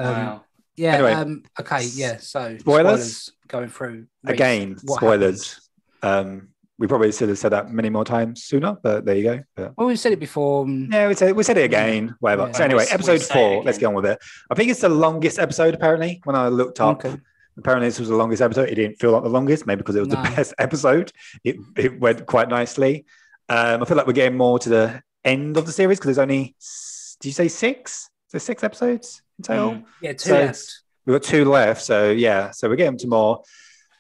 Wow. Yeah. Anyway, Okay. Yeah. So spoilers going through again. Spoilers. We probably should have said that many more times sooner, but there you go. But, well, we said it before. Yeah, we said it again. Whatever. Yeah. So anyway, episode 4. Let's again. get on with it. I think it's the longest episode. Apparently, when I looked up, apparently this was the longest episode. It didn't feel like the longest, maybe because it was the best episode. It went quite nicely. I feel like we're getting more to the end of the series because there's only. Did you say 6? There's 6 episodes in total. Yeah, 2 left. We've got 2 left. So yeah, so we're getting to more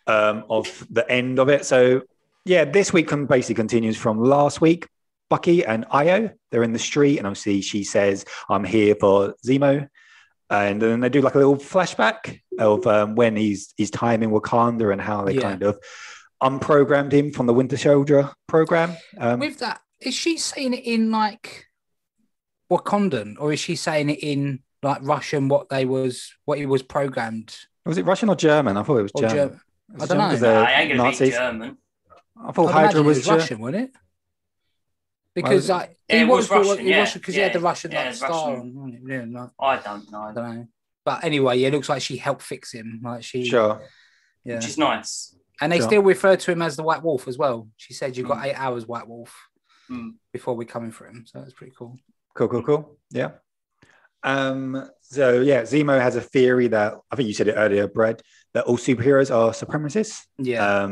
of the end of it. So yeah, this week basically continues from last week. Bucky and Io, they're in the street, and obviously she says, "I'm here for Zemo," and then they do like a little flashback of when he's time in Wakanda and how they kind of unprogrammed him from the Winter program. With that, is she saying it in like Wakandan, or is she saying it in like Russian? What he was programmed? Was it Russian or German? I thought it was German. I don't know. Nah, it ain't gonna be German. I thought Hydra was Russian, wasn't it? Because it was Russian, because he had the Russian star Russian. on it. Yeah, no. I don't know. I don't know. But anyway, it looks like she helped fix him. Like which is nice. And they still refer to him as the White Wolf as well. She said you've got 8 hours, White Wolf, before we're coming for him. So that's pretty cool. Cool. Yeah. So yeah, Zemo has a theory that I think you said it earlier, Brad, that all superheroes are supremacists. Yeah.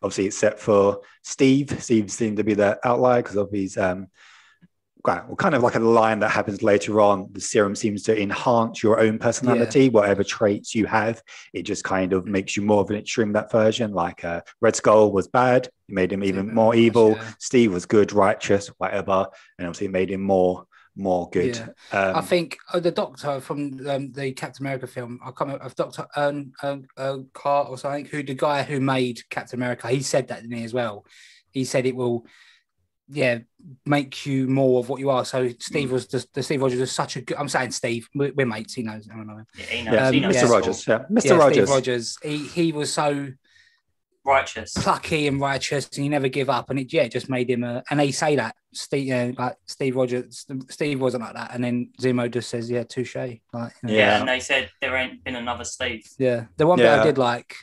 Obviously, except for Steve. Steve seemed to be the outlier because of his kind of like a line that happens later on. The serum seems to enhance your own personality, whatever traits you have. It just kind of makes you more of an extreme, that version. Like Red Skull was bad. It made him even more evil. Yeah. Steve was good, righteous, whatever. And obviously it made him more good. Yeah. I think the Doctor from the Captain America film, I can't remember, of Dr. Carr or something, who the guy who made Captain America, he said that to me as well. He said it will make you more of what you are. So Steve was Steve Rogers was such a good. I'm saying Steve, we're mates. He knows. I don't know. Yeah, he knows. He knows. Mr. Rogers. Yeah, Mr. Rogers. Steve Rogers. He was so righteous, plucky, and righteous, and he never give up. And it just made him a. And they say that Steve, like Steve Rogers, Steve wasn't like that. And then Zemo just says, "Yeah, touche." Like, and they said there ain't been another Steve. Yeah, the one bit I did like.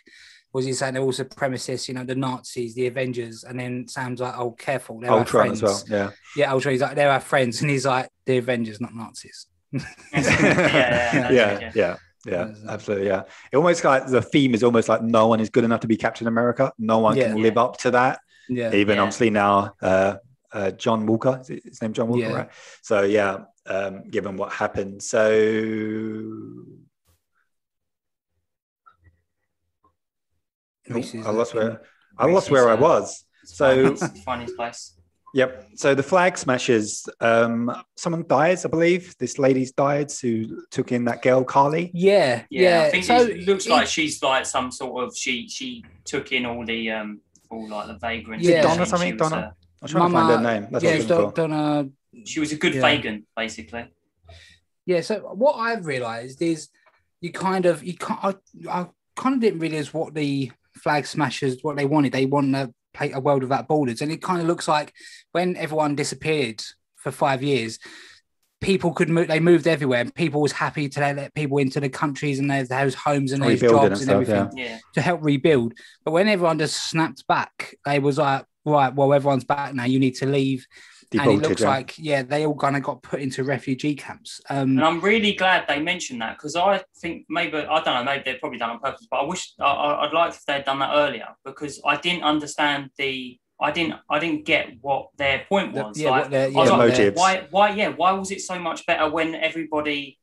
Was he saying they're all supremacists, the Nazis, the Avengers, and then Sam's like, "Oh, careful, they're Ultron our friends." as well, yeah, Ultron. He's like, "They're our friends," and he's like, "The Avengers, not Nazis." Yeah, absolutely, yeah. It almost like the theme is almost like no one is good enough to be Captain America. No one can live up to that. Yeah, even obviously now, John Walker, is his name John Walker, right? So given what happened, so. I lost where I was. So find his place. Yep. So the flag smashes. Someone dies, I believe. This lady's died who took in that girl Carly. Yeah. I think it looks like she's like some sort of she took in all the the vagrants. Yeah. Donna something. Donna. I'm trying to find her name. That's what Donna. She was a good vegan, basically. Yeah. So what I've realised is I kind of didn't realise what the flag smashers, what they wanted. They want to play a world without borders. And it kind of looks like when everyone disappeared for 5 years, people could move, they moved everywhere, and people was happy to let people into the countries and those homes and those jobs and everything to help rebuild. But when everyone just snapped back, they was like, right, well, everyone's back now, you need to leave. And it looks like, they all kind of got put into refugee camps. And I'm really glad they mentioned that, because I think maybe they've probably done it on purpose, but I wish I'd like if they'd done that earlier, because I didn't understand I didn't get what their point was. Motives. Why was it so much better when everybody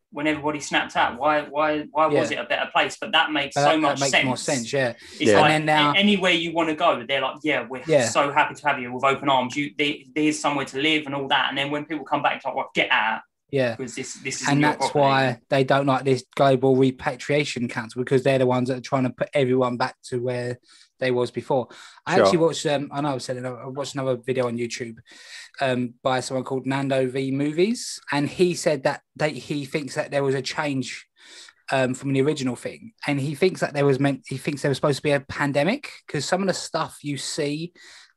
snapped out? Why was it a better place? But that makes so much sense. That makes more sense, It's like, and then now, anywhere you want to go, they're like, we're so happy to have you with open arms. There's somewhere to live and all that. And then when people come back, it's like, well, get out. Yeah, because this is, and that's why they don't like this global repatriation council, because they're the ones that are trying to put everyone back to where they was before. I actually watched. I know I watched another video on YouTube by someone called Nando V Movies, and he said that he thinks that there was a change from the original thing, and he thinks that there was supposed to be a pandemic, because some of the stuff you see,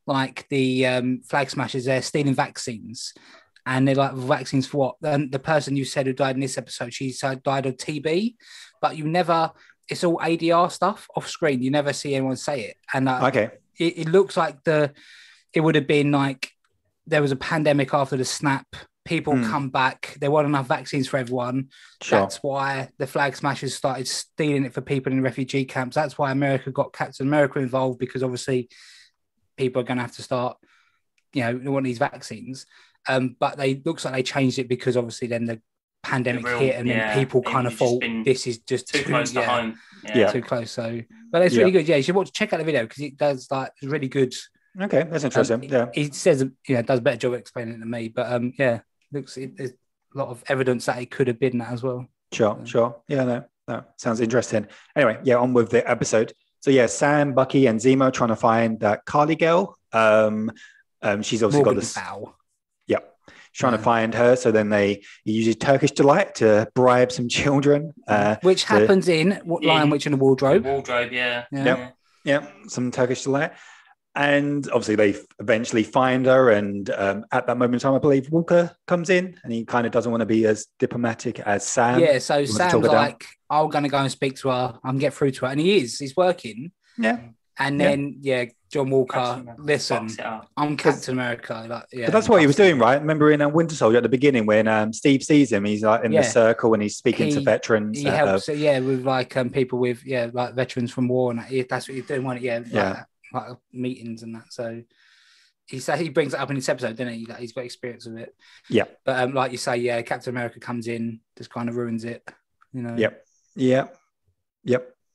like the flag smashers, they're stealing vaccines. and they're like, vaccines for what? And the person you said who died in this episode, she died of TB, but you never, it's all ADR stuff off screen. You never see anyone say it. And okay, it looks like it would have been like there was a pandemic after the snap. People come back. There weren't enough vaccines for everyone. Sure. That's why the flag smashers started stealing it for people in refugee camps. That's why America got Captain America involved, because obviously people are going to have to start, want these vaccines. But looks like they changed it because obviously then the pandemic hit, and then people kind of thought this is just too close to home. Too close. So, but it's really good. Yeah, you should check out the video because it does it's really good. Okay, that's interesting. He says does a better job explaining it than me, but there's a lot of evidence that it could have been that as well. Sure. Yeah, no, sounds interesting. Anyway, on with the episode. So Sam, Bucky, and Zemo trying to find that Carly girl. She's obviously got this. Trying to find her. So then he uses Turkish delight to bribe some children. Which happens in Lion Witch in the Wardrobe. Wardrobe, yeah. Some Turkish delight. And obviously they eventually find her. And at that moment in time, I believe Walker comes in and he kind of doesn't want to be as diplomatic as Sam. Yeah, so Sam's like, I'm going to go and speak to her. I can get through to her. And he's working. Yeah. And then, John Walker, listen, I'm Captain America. But that's what he was doing, right? Remember in WinterSoldier at the beginning when Steve sees him, he's like in the circle and he's speaking to veterans. He helps, with like people with, like veterans from war. And that's what he's doing, like meetings and that. So he brings it up in this episode, doesn't he? That he's got experience with it. Yeah. But like you say, Captain America comes in, just kind of ruins it, Yep.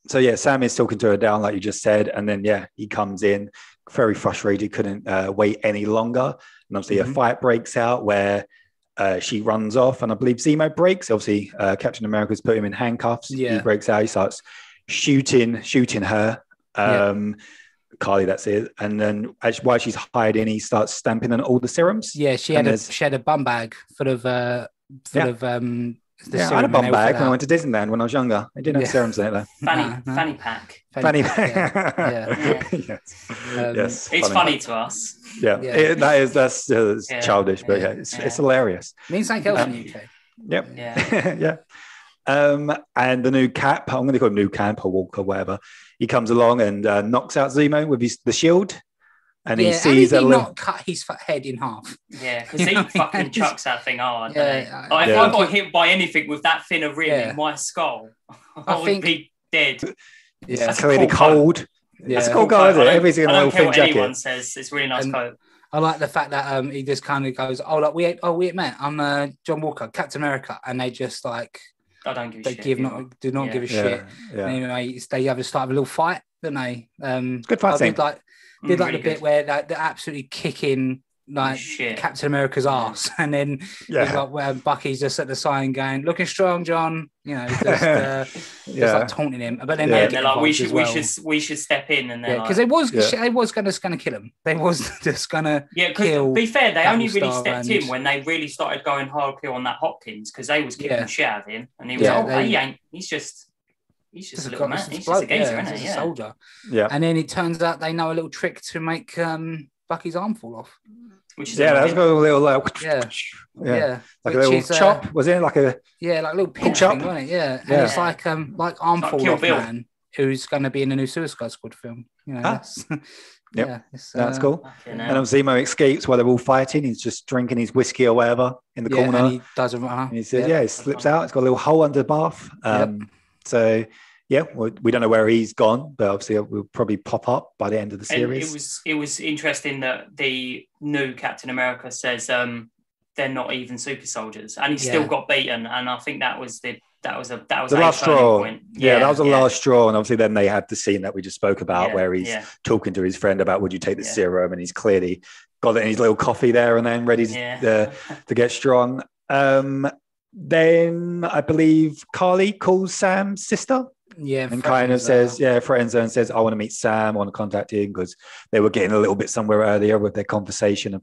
So Sam is talking to her down, like you just said, and then he comes in very frustrated, couldn't wait any longer, and obviously a fight breaks out where she runs off, and I believe Zemo breaks. Obviously, Captain America's put him in handcuffs. Yeah. He breaks out. He starts shooting her. Carly, that's it. And then while she's hiding, he starts stamping on all the serums. Yeah, she had a bum bag full of I had a bum bag when I went to Disneyland when I was younger. I didn't have serums in it though. Fanny pack. Fanny pack. Yes. It's funny to us. That's childish, but it's hilarious. It means something else in the UK. Yep. Yeah. And the new Cap, I'm going to call him New Cap or Walker, whatever. He comes along and knocks out Zemo with the shield. And he sees not cut his head in half. Yeah, because he fucking chucks that thing hard. If I got hit by anything with that thin of rim in my skull, I would be dead. Yeah, it's clearly cold. Yeah. It's a cool guy, isn't it? Everybody's in a little thin jacket. Anyone says it's a really nice coat. I like the fact that he just kind of goes, we met. I'm John Walker, Captain America, and they just like. I don't give a shit. Do not give a shit. Yeah. Anyway, they have to start a little fight, don't they? Good fight scene. Did like the bit where they're absolutely kicking Captain America's ass, and then where Bucky's just at the side going, "Looking strong, John." Just like taunting him. But then they're like, "We should step in," and because they was going to kill him. They was just going to kill. To be fair, they only really stepped in when they really started going hardcore on that Hopkins because they was kicking shit out of him, and he was he's just a little man. He's just a geezer, isn't he? He's a soldier. Yeah. And then it turns out they know a little trick to make Bucky's arm fall off. Which is that's got a little like like a little chop. Was it like a like a little pinch chop, wasn't it? Yeah. And it's like arm fall off man who's going to be in the new Suicide Squad film. That's that's cool. And Zemo escapes while they're all fighting. He's just drinking his whiskey or whatever in the corner. And he doesn't run. And he says, he slips out. It's got a little hole under the bath. So we don't know where he's gone, but obviously it will probably pop up by the end of the series. And it was interesting that the new Captain America says they're not even super soldiers, and he still got beaten. And I think that was the last straw. Point. That was the last straw. And obviously then they had the scene that we just spoke about where he's talking to his friend about would you take the serum, and he's clearly got it in his little coffee there and then ready to get strong. Then I believe Carly calls Sam's sister. And kind of says, threatens her and says, I want to meet Sam, I want to contact him, because they were getting a little bit somewhere earlier with their conversation, and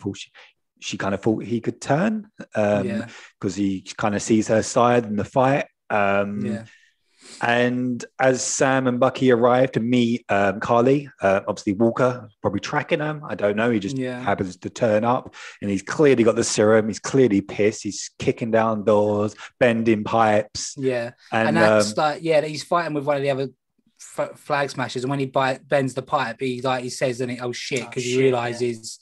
she kind of thought he could turn because he kind of sees her side in the fight. And as Sam and Bucky arrive to meet Carly, obviously Walker probably tracking them. I don't know. He just happens to turn up, and he's clearly got the serum. He's clearly pissed. He's kicking down doors, bending pipes. Yeah, and that's he's fighting with one of the other flag smashers, and when he bends the pipe, he says, "And oh shit," because he realizes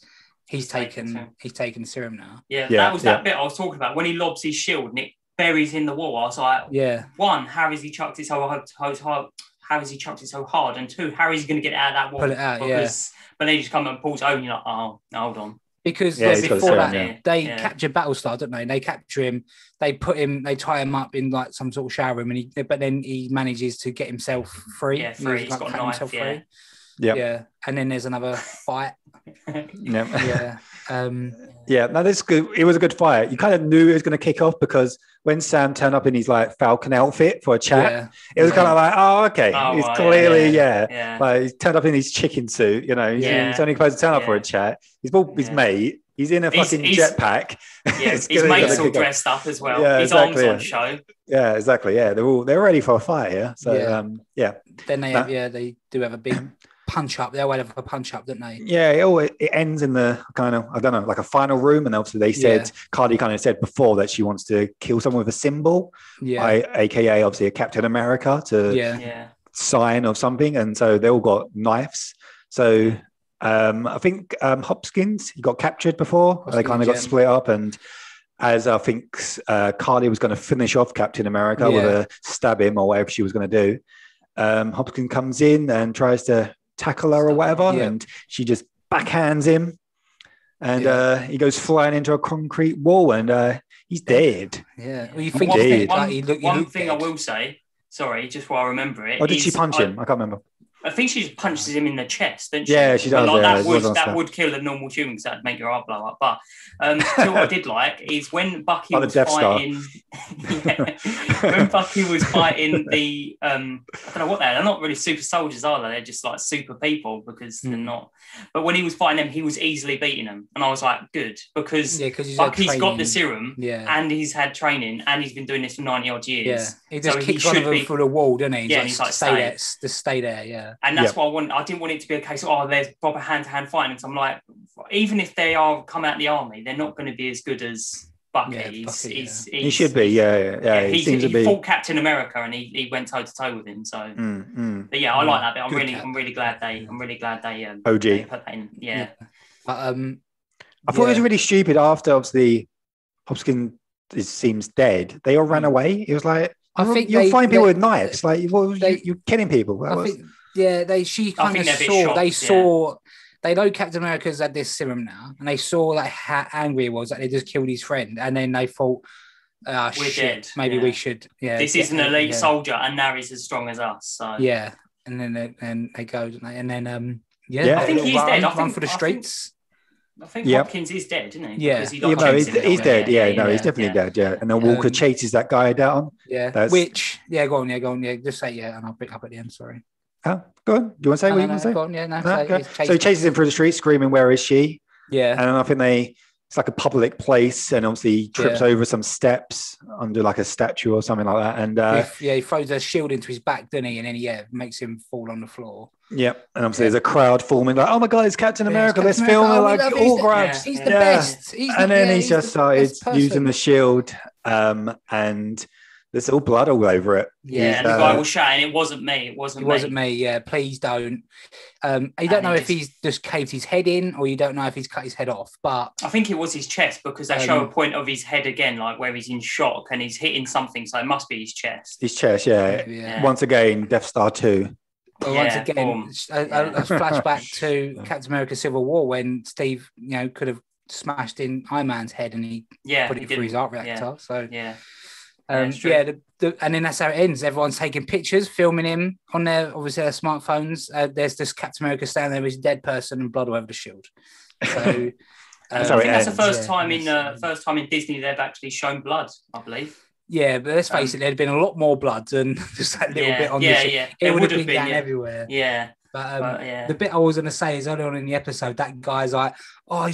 he's taken the serum now. Yeah, that was that bit I was talking about when he lobs his shield and it buries in the wall. I was like, one, how has he chucked it so hard? How has he chucked it so hard? And two, how is he going to get it out of that wall? Pull it out, But then he just comes and pulls it over and you're like, oh, hold on. Because before that, they capture Battlestar, don't they? And they capture him, they tie him up in like some sort of shower room, but then he manages to get himself free. Yeah, free. He's got a knife, free. Yeah. And then there's another fight. No, that's good. It was a good fight. You kind of knew it was going to kick off because when Sam turned up in his like Falcon outfit for a chat, it was kind of like, oh, okay. He's clearly, like he's turned up in his chicken suit, you know, he's only supposed to turn up for a chat. He's brought his mate. He's in a fucking jetpack. Yeah, his mate's all dressed up as well. Yeah, his arms on show. Yeah, exactly. Yeah, they're ready for a fight here. So, Then they do have a big punch up. They always have a punch up, don't they? Yeah, it ends in the kind of, I don't know, like a final room. And obviously they said, Cardi kind of said before that she wants to kill someone with a symbol, aka obviously a Captain America to sign of something. And so they all got knives. So I think Hopkins, he got captured before. They kind of got split up. And as I think Cardi was going to finish off Captain America with a stab him or whatever she was going to do, Hopkins comes in and tries to tackle her or whatever, and she just backhands him, and he goes flying into a concrete wall, and he's dead. Yeah, well, you think one thing dead. I will say, sorry, just while I remember it. Or did she punch him? I can't remember. I think she just punches him in the chest, doesn't she? Yeah, she does. That would kill a normal human because that'd make your heart blow up. But what I did like is when Bucky was fighting. When Bucky was fighting the, I don't know what they're not really super soldiers, are they? They're just like super people because they're not. But when he was fighting them, he was easily beating them, and I was like, good because Bucky's got the serum, and he's had training, and he's been doing this for 90 odd years. Yeah, he just kicks one of them through the wall, doesn't he? He's like, stay there. Yeah. And that's what I want. I didn't want it to be a case of, there's proper hand-to-hand fighting. So I'm like, even if they come out of the army, they're not going to be as good as Bucky. He should be, He fought Captain America and he went toe-to-toe with him. So, but I like that bit. I'm really glad they OG. put that in. Yeah. But, I thought it was really stupid after, obviously, Hopkins seems dead. They all ran away. It was like, I think you'll find people with knives. Like, you're killing people. They know Captain America's had this serum now, and they saw how angry he was that they just killed his friend, and then they thought, we're dead. Maybe we should. Yeah, this is an elite soldier, and now he's as strong as us. So and then they go, and then I think he's dead. Run for the streets. I think Hopkins is dead, isn't he? Yeah, he's dead. He's definitely dead. Yeah, and then Walker chases that guy down. Yeah, go on. Yeah, just say and I'll pick up at the end. Sorry. Oh, go on. Do you want to say what you want to say? Go on, So he chases him through the street, screaming, "Where is she?" Yeah, and I think it's like a public place, and obviously he trips over some steps under like a statue or something like that, and he throws a shield into his back, doesn't he? And then makes him fall on the floor. Yep, and obviously there's a crowd forming, like, "Oh my God, it's Captain America! Let's film it!" Like all grabs. He's the best. And then he just started using the shield, and there's all blood all over it. Yeah, and the guy was shouting, "It wasn't me! It wasn't me! Yeah, please don't." You don't know if he's just caved his head in, or you don't know if he's cut his head off. But I think it was his chest because they show a point of his head again, like where he's in shock and he's hitting something, so it must be his chest. His chest, yeah. Once again, Death Star 2. Once again, a flashback to Captain America: Civil War when Steve, could have smashed in Iron Man's head and he put it through his arc reactor. So and then that's how it ends. Everyone's taking pictures, filming him on their smartphones. There's this Captain America standing there with his dead person and blood all over the shield. So I think that's the first time in Disney they've actually shown blood, I believe. Yeah, but let's face it, there'd been a lot more blood than just that little bit on the ship. It would have been down everywhere. Yeah. But the bit I was going to say is early on in the episode, that guy's like, I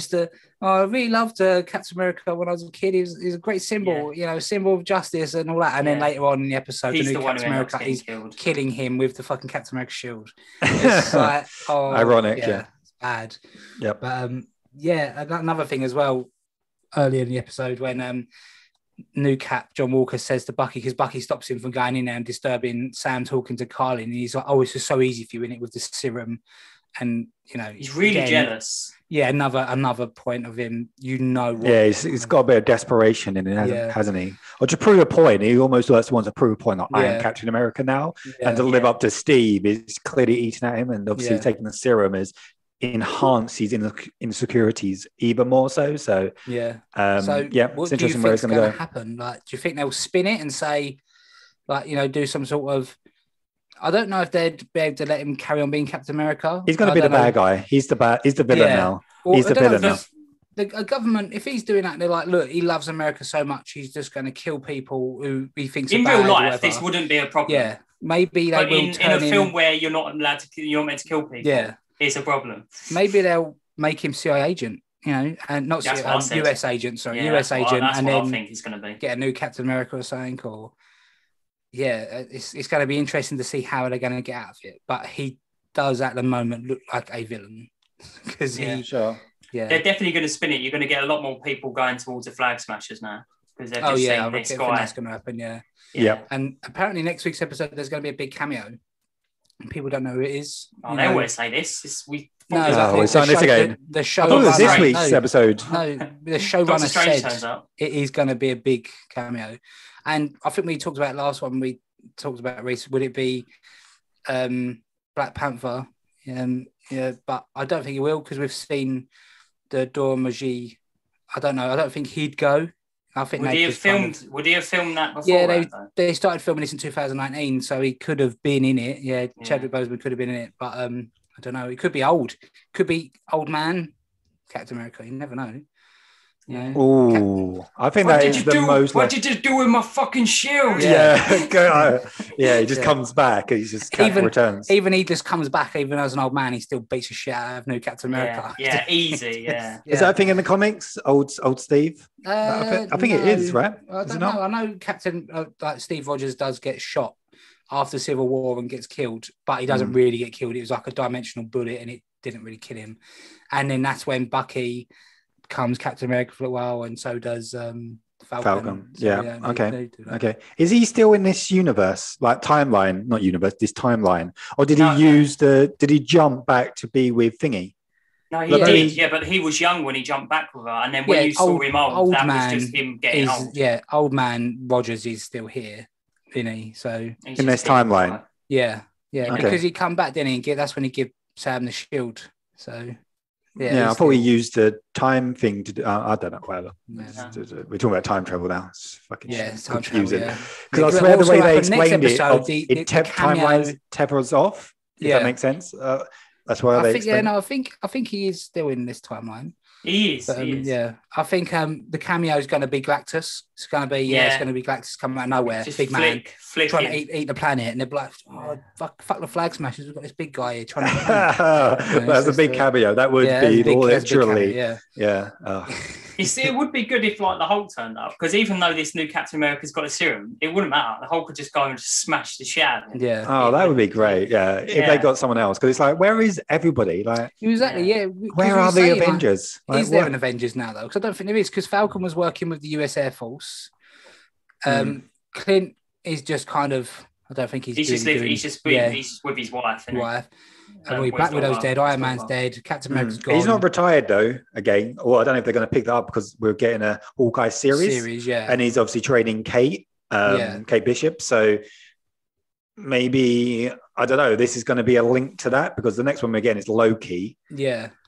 really loved Captain America when I was a kid. He was a great symbol, symbol of justice and all that. And then later on in the episode, the new Captain America is killing him with the fucking Captain America shield. It's like, ironic, it's bad. Yep. But another thing as well, earlier in the episode when new Cap John Walker says to Bucky, because Bucky stops him from going in there and disturbing Sam talking to Carly, and he's like, it's just so easy for you in it with the serum, and he's really jealous. Yeah, another point of him, he's got a bit of desperation in it, hasn't he? Or to prove a point, he almost wants to prove a point that I am Captain America now, and to live up to Steve is clearly eating at him, and obviously taking the serum is enhance his insecurities even more so. So it's interesting where it's going to go. Happen? Like, do you think they'll spin it and say, like, do some sort of? I don't know if they'd be able to let him carry on being Captain America. He's going to be the bad guy. He's the villain now. Well, he's the villain now. The government, if he's doing that, they're like, look, he loves America so much, he's just going to kill people who he thinks in real life. This wouldn't be a problem. Yeah, maybe they will. In a film where you're not meant to kill people. Yeah. It's a problem. Maybe they'll make him CIA agent, and not US agent. Sorry, US agent, and then I think he's going to be get a new Captain America or something. Or it's going to be interesting to see how they're going to get out of it. But he does at the moment look like a villain because they're definitely going to spin it. You're going to get a lot more people going towards the Flag Smashers now because they've just seen this guy. That's going to happen. Yeah. And apparently next week's episode there's going to be a big cameo. People don't know who it is. They always say this. We're saying this again. The showrunner. This week's episode. No, the showrunner said it is going to be a big cameo. And I think we talked about it last one. We talked about Reese. Would it be Black Panther? But I don't think it will because we've seen the Dora Milaje. I don't know. I don't think he'd go. I think would he have filmed that before? Yeah, they started filming this in 2019, so he could have been in it. Yeah, Chadwick Boseman could have been in it, but I don't know. It could be old. Could be old man Captain America. You never know. Oh, I think that is the most. What did you do with my fucking shield? He just comes back. He's just returns. Even he just comes back. Even as an old man, he still beats the shit out of new Captain America. Yeah, easy. Yeah. Is that a thing in the comics? Old Steve. I think it is, right? I don't know. I know Captain like Steve Rogers does get shot after Civil War and gets killed, but he doesn't really get killed. It was like a dimensional bullet, and it didn't really kill him. And then that's when Bucky becomes Captain America for a while, and so does Falcon. So, okay. Is he still in this universe, like timeline? Not universe, this timeline, or did he jump back to be with Thingy? No, he did. Yeah, but he was young when he jumped back with her, and then when you saw him old, that was just him getting old. Yeah, old man Rogers is still here, isn't he? So in this timeline, because he come back, didn't he? That's when he give Sam the shield. So. Yeah, I thought we used the time thing to do. I don't know. Whatever. We're talking about time travel now. It's fucking confusing. Because I swear the way they explained it timeline tethers off. If that makes sense. That's why they. I think he is still in this timeline. He is. Yeah, I think the cameo is going to be Galactus. It's going to be it's going to be Galactus coming out of nowhere, just big man trying to eat the planet, and they're like, fuck the Flag Smashers. We've got this big guy here trying to. That's a big cameo. That would be literally, You see, it would be good if like the Hulk turned up, because even though this new Captain America's got a serum, it wouldn't matter. The Hulk could just go and just smash the shit out of him. Yeah. Oh, that would be great. Yeah, if they got someone else, because it's like, where is everybody? Like, exactly. Yeah. Where are the Avengers? Is there an Avengers now though? Because I don't think there is. Because Falcon was working with the US Air Force. Clint is just kind of. I don't think he's just with his wife. Black Widow's dead, Iron Man's dead, Captain America's gone. He's not retired though. Again, or I don't know if they're going to pick that up because we're getting a Hawkeye series, and he's obviously training Kate Bishop. So maybe I don't know. This is going to be a link to that because the next one again is Loki,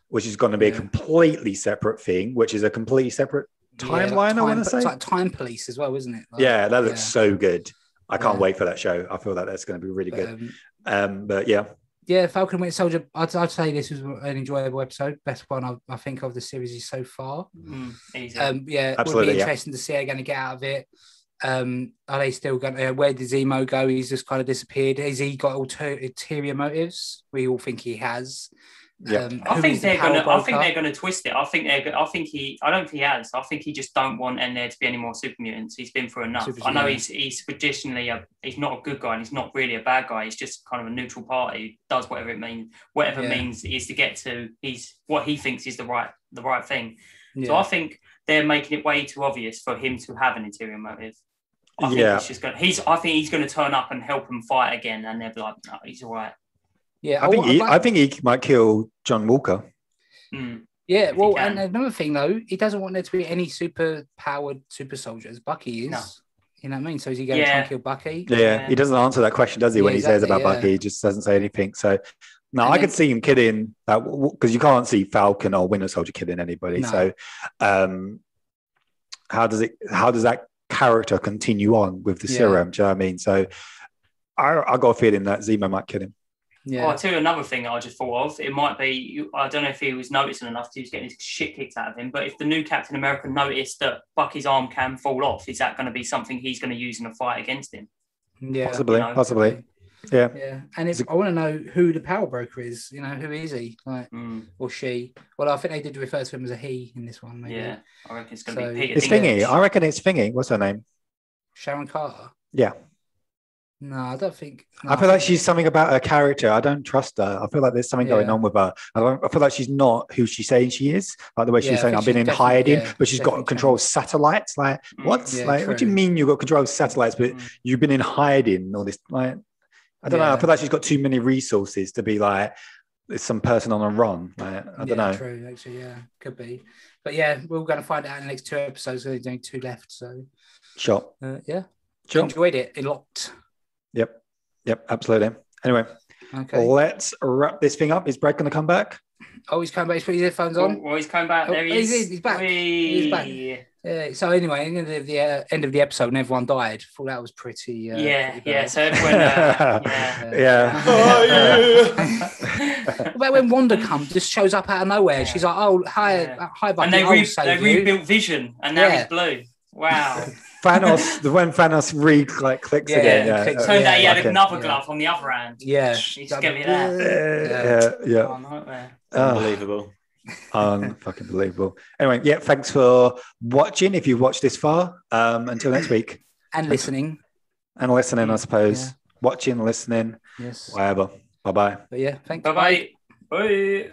which is going to be a completely separate thing, which is a completely separate timeline. I want to say it's like Time Police as well, isn't it? Like, that looks so good. I can't wait for that show. I feel that that's going to be really good. But yeah. Yeah, Falcon Winter Soldier. I'd say this was an enjoyable episode. Best one I think of the series so far. Easy. It would be interesting to see how they're going to get out of it. Are they still going to, where did Zemo go? He's just kind of disappeared. Has he got ulterior motives? We all think he has. Yeah, I think they're gonna twist it. I don't think he has. I think he just don't want there to be any more super mutants. He's been through enough. I know he's traditionally he's not a good guy and he's not really a bad guy. He's just kind of a neutral party. Does whatever it means. Whatever means is to get to what he thinks is the right thing. Yeah. So I think they're making it way too obvious for him to have an ulterior motive. I think he's going to turn up and help them fight again, and they'll be like, no, he's all right. Yeah, I think he might kill John Walker. Yeah, well, and another thing though, he doesn't want there to be any super-powered super soldiers. Bucky is. No. You know what I mean? So is he going to try and kill Bucky? Yeah, he doesn't answer that question, does he? When he says about Bucky, he just doesn't say anything. So, no, I could see him killing because you can't see Falcon or Winter Soldier killing anybody. No. So, how does that character continue on with the serum? Do you know what I mean? So, I got a feeling that Zemo might kill him. Yeah. I'll tell you another thing I just thought of. It might be, I don't know if he was noticing enough, he was getting his shit kicked out of him, but if the new Captain America noticed that Bucky's arm can fall off, is that going to be something he's going to use in a fight against him? Yeah. Possibly. Yeah. Yeah. And I want to know who the power broker is. You know, who is he? Or she? Well, I think they did refer to him as a he in this one, maybe. Yeah. I reckon it's going to be Peter. It's Thingy. I reckon it's Thingy. What's her name? Sharon Carter. Yeah. No, I don't think. No, I feel like she's something about her character. I don't trust her. I feel like there's something going on with her. I feel like she's not who she's saying she is. Like the way she's saying, I've been in hiding, but she's got control of satellites. Like, what? What do you mean you've got control of satellites, but you've been in hiding and all this? Like, I don't know. I feel like she's got too many resources to be like, there's some person on a run. Like, I don't know. True, actually, could be. But yeah, we're going to find out in the next 2 episodes. There's only 2 left. So, sure. Sure. Enjoyed it a lot. Yep, absolutely. Anyway, let's wrap this thing up. Is Brad going to come back? Oh, he's coming back. He's put his headphones on. Oh, he's coming back. There he is. He's back. He's back. Yeah. So anyway, end of the episode, and everyone died. I thought that was pretty. Pretty so everyone. What about when Wanda just shows up out of nowhere? She's like, "Oh, hi, Bucky." And they rebuilt Vision, and now he's blue. Wow. Thanos, when Thanos clicks again. Turned out he had another glove on the other hand. Yeah. He just gave me that. Yeah. Unbelievable. Unfucking believable. Anyway, thanks for watching. If you've watched this far, until next week. And listening. I suppose. Yeah. Watching, listening. Yes. Whatever. Bye-bye. But thanks. Bye-bye. Bye.